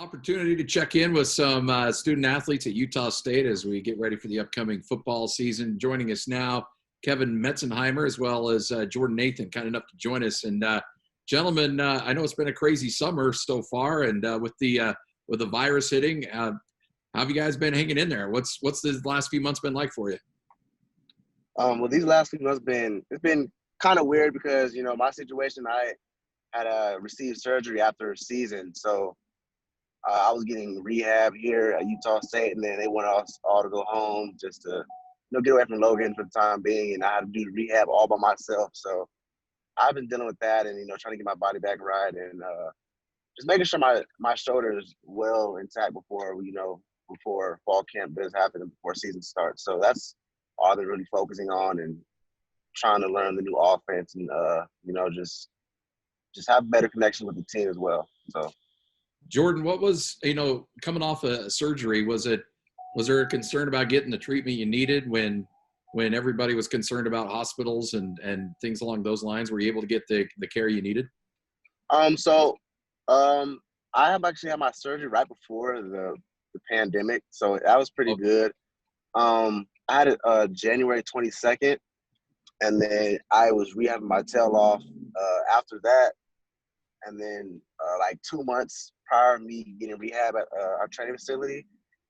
Opportunity to check in with some student athletes at Utah State as we get ready for the upcoming football season. Joining us now, Kevin Meitzenheimer, as well as Jordan Nathan, kind enough to join us. And gentlemen, I know it's been a crazy summer so far, and with the virus hitting, how have you guys been hanging in there? What's the last few months been like for you? Well, these last few months it's been kind of weird because my situation, I had received surgery after a season, so I was getting rehab here at Utah State, and then they wanted us all to go home just to get away from Logan for the time being, and I had to do the rehab all by myself. So I've been dealing with that, and trying to get my body back right, and just making sure my shoulder is well intact before before fall camp does happen and before season starts. So that's all they're really focusing on, and trying to learn the new offense, and just have better connection with the team as well. So. Jordan, what was, coming off a surgery, was there a concern about getting the treatment you needed when everybody was concerned about hospitals and things along those lines? Were you able to get the care you needed? I have actually had my surgery right before the pandemic, so that was pretty good. I had it January 22nd, and then I was rehabbing my tail off after that. And then like 2 months prior to me getting rehab at our training facility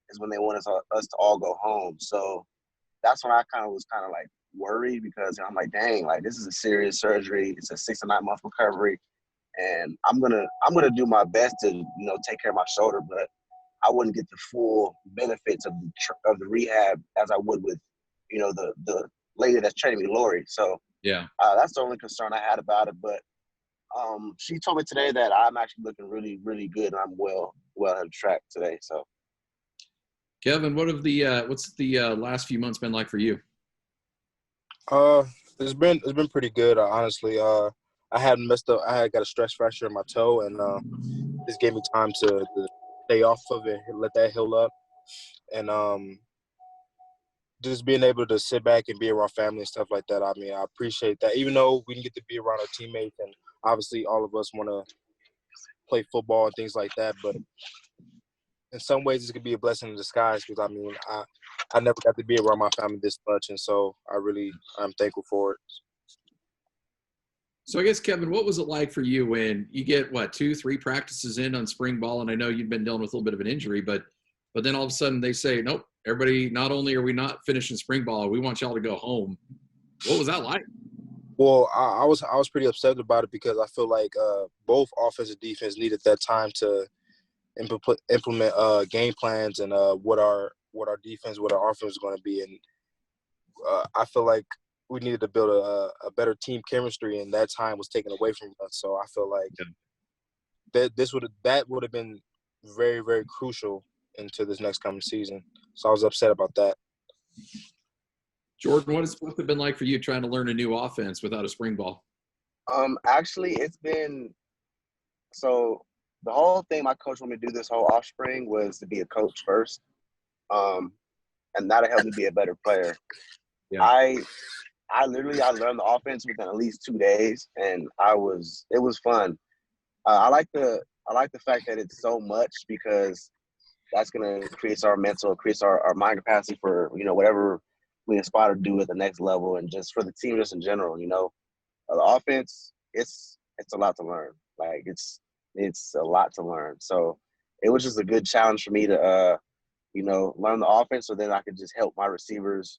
is when they wanted us to all go home. So that's when I was like worried, because I'm like, dang, like this is a serious surgery. It's a 6 to 9 month recovery, and I'm gonna do my best to take care of my shoulder, but I wouldn't get the full benefits of the rehab as I would with the lady that's training me, Lori. So yeah, that's the only concern I had about it, but. She told me today that I'm actually looking really, really good, and I'm well on track today. So, Kevin, what's the last few months been like for you? It's been pretty good, honestly. I hadn't messed up. I had got a stress fracture in my toe, and this gave me time to stay off of it, let that heal up, and just being able to sit back and be around family and stuff like that. I mean, I appreciate that. Even though we didn't get to be around our teammates, and obviously all of us want to play football and things like that, but in some ways it could be a blessing in disguise, because I mean, I never got to be around my family this much, and so I'm thankful for it. So I guess, Kevin, what was it like for you when you get 2-3 practices in on spring ball? And I know you've been dealing with a little bit of an injury, but then all of a sudden they say, nope, everybody, not only are we not finishing spring ball, we want y'all to go home. What was that like? Well, I was pretty upset about it, because I feel like both offense and defense needed that time to implement game plans and what our defense, what our offense is going to be, and I feel like we needed to build a better team chemistry, and that time was taken away from us. So I feel like that would have been very, very crucial into this next coming season. So I was upset about that. Jordan, what's it been like for you trying to learn a new offense without a spring ball? Actually, it's been so the whole thing my coach wanted me to do this whole off spring was to be a coach first, and that'll help me be a better player. Yeah. I learned the offense within at least 2 days, and it was fun. I like the fact that it's so much, because that's gonna increase our mind capacity for whatever we aspire to do at the next level, and just for the team just in general. The offense, it's a lot to learn. Like it's a lot to learn. So it was just a good challenge for me to learn the offense, so then I could just help my receivers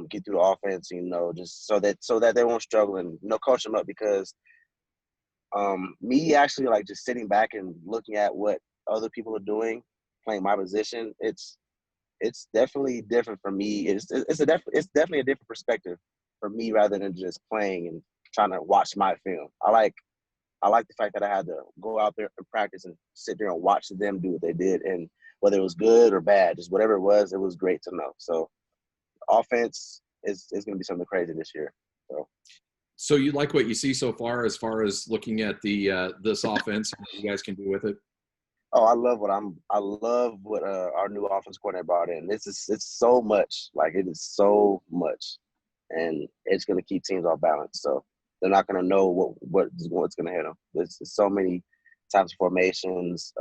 get through the offense, just so that they won't struggle, and coach them up, because me actually like just sitting back and looking at what other people are doing, playing my position, it's definitely different for me. It's definitely a different perspective for me, rather than just playing and trying to watch my film. I like the fact that I had to go out there and practice and sit there and watch them do what they did, and whether it was good or bad, just whatever it was great to know. So offense is going to be something crazy this year. So you like what you see so far as looking at the this offense and what you guys can do with it? Oh, I love what our new offense coordinator brought in. It's so much. Like, it is so much, and it's going to keep teams off balance. So they're not going to know what's going to hit them. There's so many types of formations.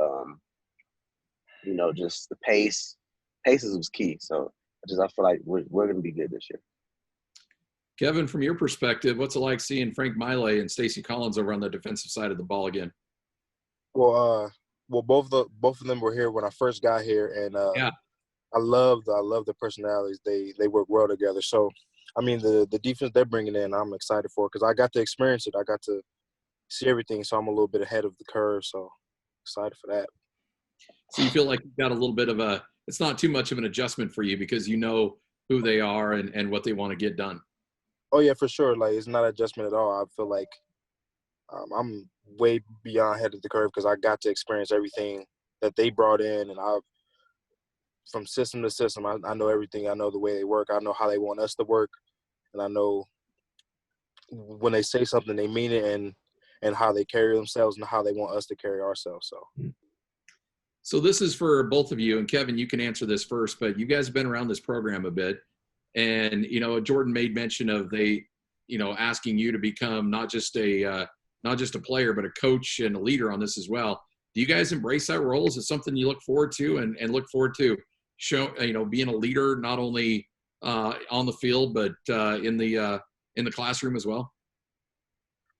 just the pace. Paces was key. So I feel like we're going to be good this year. Kevin, from your perspective, what's it like seeing Frank Miley and Stacey Collins over on the defensive side of the ball again? Well, both of them were here when I first got here, and Yeah. I love the personalities. They work well together. So, I mean, the defense they're bringing in, I'm excited for because I got to experience it. I got to see everything, so I'm a little bit ahead of the curve. So, excited for that. So you feel like you've got a little bit of it's not too much of an adjustment for you because you know who they are and what they want to get done. Oh, yeah, for sure. Like, it's not an adjustment at all. I feel like I'm way beyond ahead of the curve because I got to experience everything that they brought in, and from system to system, I know everything. I know the way they work. I know how they want us to work, and I know when they say something, they mean it, and how they carry themselves and how they want us to carry ourselves. So this is for both of you, and Kevin, you can answer this first, but you guys have been around this program a bit, and Jordan made mention of asking you to become not just a player, but a coach and a leader on this as well. Do you guys embrace that role? Is it something you look forward to and look forward to being a leader, not only on the field, but in the classroom as well?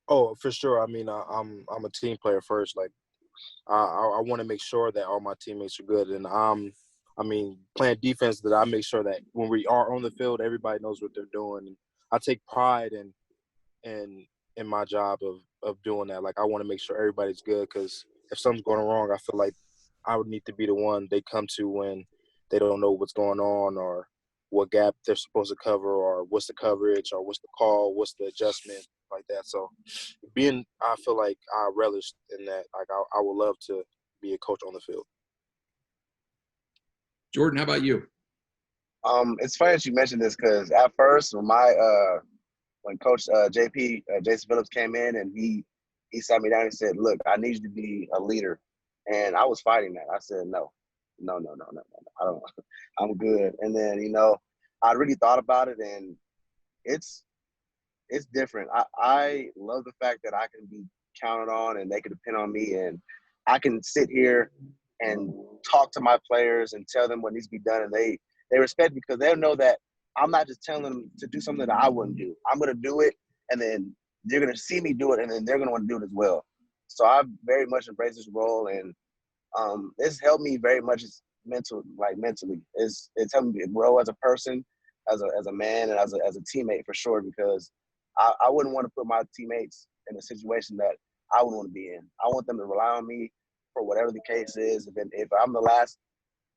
Oh, for sure. I mean, I'm a team player first. Like, I want to make sure that all my teammates are good, and playing defense, that I make sure that when we are on the field, everybody knows what they're doing. And I take pride in my job of doing that. Like, I want to make sure everybody's good because if something's going wrong, I feel like I would need to be the one they come to when they don't know what's going on or what gap they're supposed to cover or what's the coverage or what's the call, what's the adjustment, like that. So I feel like I relish in that. Like, I would love to be a coach on the field. Jordan, how about you? It's funny that you mentioned this because at first when Coach Jason Phillips came in and he sat me down and said, "Look, I need you to be a leader," and I was fighting that. I said, "No, I don't. I'm good." And then I really thought about it, and it's different. I love the fact that I can be counted on and they can depend on me, and I can sit here and talk to my players and tell them what needs to be done, and they respect me because they'll know that I'm not just telling them to do something that I wouldn't do. I'm going to do it, and then they're going to see me do it, and then they're going to want to do it as well. So I very much embrace this role, and it's helped me very much mentally. It's helped me grow as a person, as a man, and as a teammate for sure, because I wouldn't want to put my teammates in a situation that I wouldn't want to be in. I want them to rely on me for whatever the case is. If I'm the last,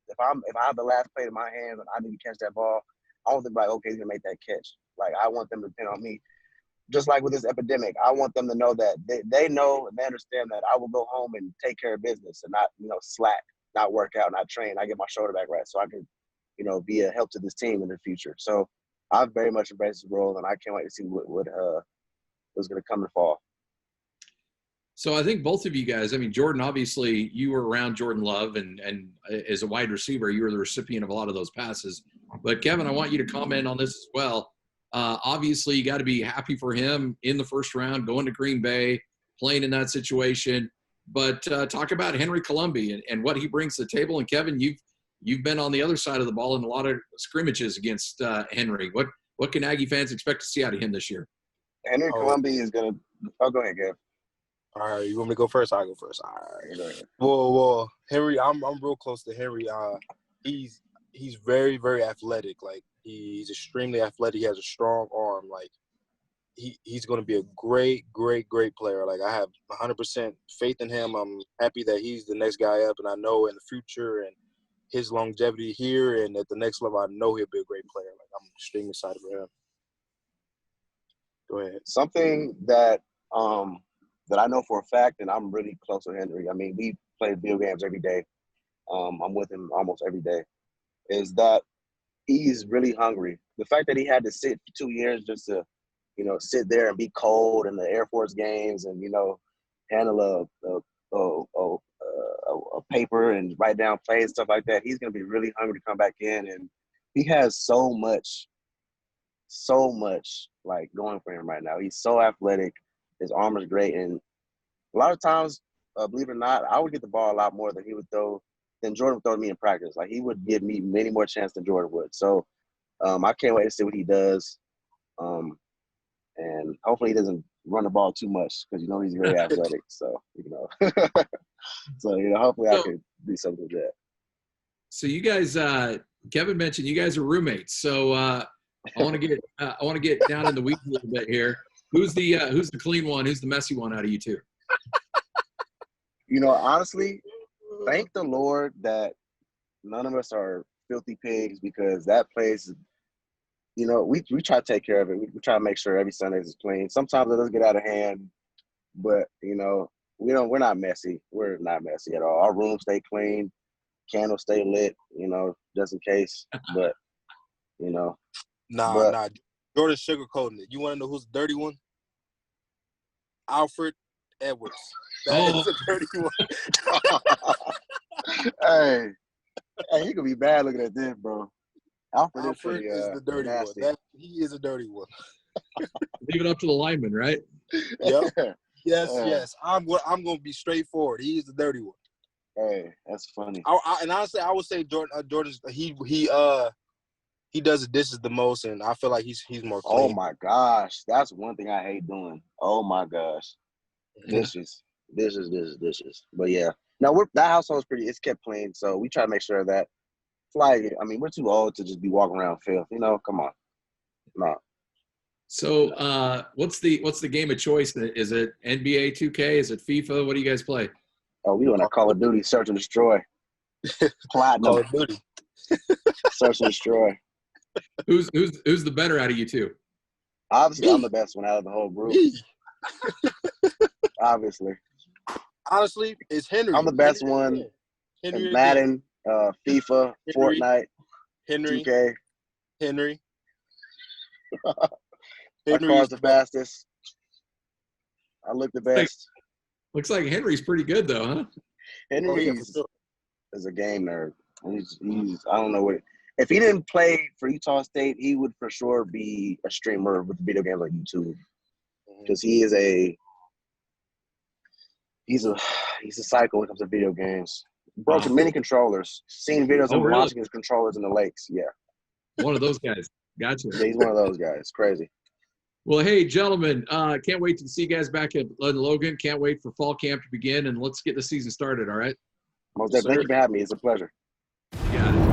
if I have the last plate in my hands and I need to catch that ball, I want them to be like, okay, he's gonna make that catch. Like, I want them to depend on me. Just like with this epidemic, I want them to know that they know and they understand that I will go home and take care of business and not slack, not work out, not train. I get my shoulder back right so I can be a help to this team in the future. So I've very much embraced the role, and I can't wait to see what's going to come in the fall. So I think both of you guys, Jordan, obviously you were around Jordan Love, and as a wide receiver, you were the recipient of a lot of those passes. But Kevin, I want you to comment on this as well. Obviously, you got to be happy for him in the first round, going to Green Bay, playing in that situation. But talk about Henry Colombi and what he brings to the table. And Kevin, you've been on the other side of the ball in a lot of scrimmages against Henry. What can Aggie fans expect to see out of him this year? Henry Colombi is going to – oh, go ahead, Kev. All right, you want me to go first? I'll go first. All right. Go ahead. Well, Henry, I'm real close to Henry. He's very, very athletic. Like, he's extremely athletic. He has a strong arm. Like, he's going to be a great, great, great player. Like, I have 100% faith in him. I'm happy that he's the next guy up, and I know in the future and his longevity here and at the next level, I know he'll be a great player. Like, I'm extremely excited for him. Go ahead. Something that I know for a fact, and I'm really close to Henry. We play video games every day. I'm with him almost every day. Is that he's really hungry. The fact that he had to sit for 2 years just to, sit there and be cold in the Air Force games and, handle a paper and write down plays and stuff like that. He's going to be really hungry to come back in, and he has so much like going for him right now. He's so athletic. His arm is great, and a lot of times, believe it or not, I would get the ball a lot more than he would throw than Jordan would throw to me in practice. Like, he would give me many more chances than Jordan would. So I can't wait to see what he does. And hopefully he doesn't run the ball too much because, you know, he's very athletic. So, you know. So, you know, hopefully I could do something with that. So you guys, Kevin mentioned you guys are roommates. So I want to get down in the weeds a little bit here. Who's the clean one? Who's the messy one out of you two? You know, honestly, thank the Lord that none of us are filthy pigs, because that place, you know, we try to take care of it. We try to make sure every Sunday is clean. Sometimes it does get out of hand, but, you know, we're not messy. We're not messy at all. Our rooms stay clean, candles stay lit, you know, just in case. But, you know. Nah. Jordan sugarcoating it. You want to know who's the dirty one? Alfred Edwards. That is a dirty one. Hey, he could be bad looking at this, bro. Alfred is the dirty nasty. one. He is a dirty one. Leave it up to the lineman, right? Yep. Yes. I'm gonna be straightforward. He's the dirty one. Hey, that's funny. And honestly, I would say Jordan's he does the dishes the most, and I feel like he's more clean. Oh my gosh, that's one thing I hate doing. Oh my gosh, dishes. But yeah, no, that household's it's kept clean, so we try to make sure of that. Flag, I mean, we're too old to just be walking around filth. You know, come on, no. So what's the game of choice? Is it NBA 2K? Is it FIFA? What do you guys play? Oh, we doing a Call of Duty Search and Destroy. Platinum. Call of Duty. Search and Destroy. Who's the better out of you two? Obviously, I'm the best one out of the whole group. Obviously. Honestly, it's Henry. I'm the best one. Henry Madden, FIFA, Fortnite, Henry. 2K. Henry. My car's the fastest. I look the best. Looks like Henry's pretty good though, huh? Henry is a game nerd. He's I don't know what. If he didn't play for Utah State, he would for sure be a streamer with video games on YouTube, because he's a psycho when it comes to video games. Broken many controllers. Seen videos of launching his controllers in the lakes. Yeah. One of those guys. Gotcha. Yeah, he's one of those guys. Crazy. Well, hey, gentlemen, can't wait to see you guys back at Logan. Can't wait for fall camp to begin, and let's get the season started, all right? Most definitely. Thank you for having me. It's a pleasure. Got it.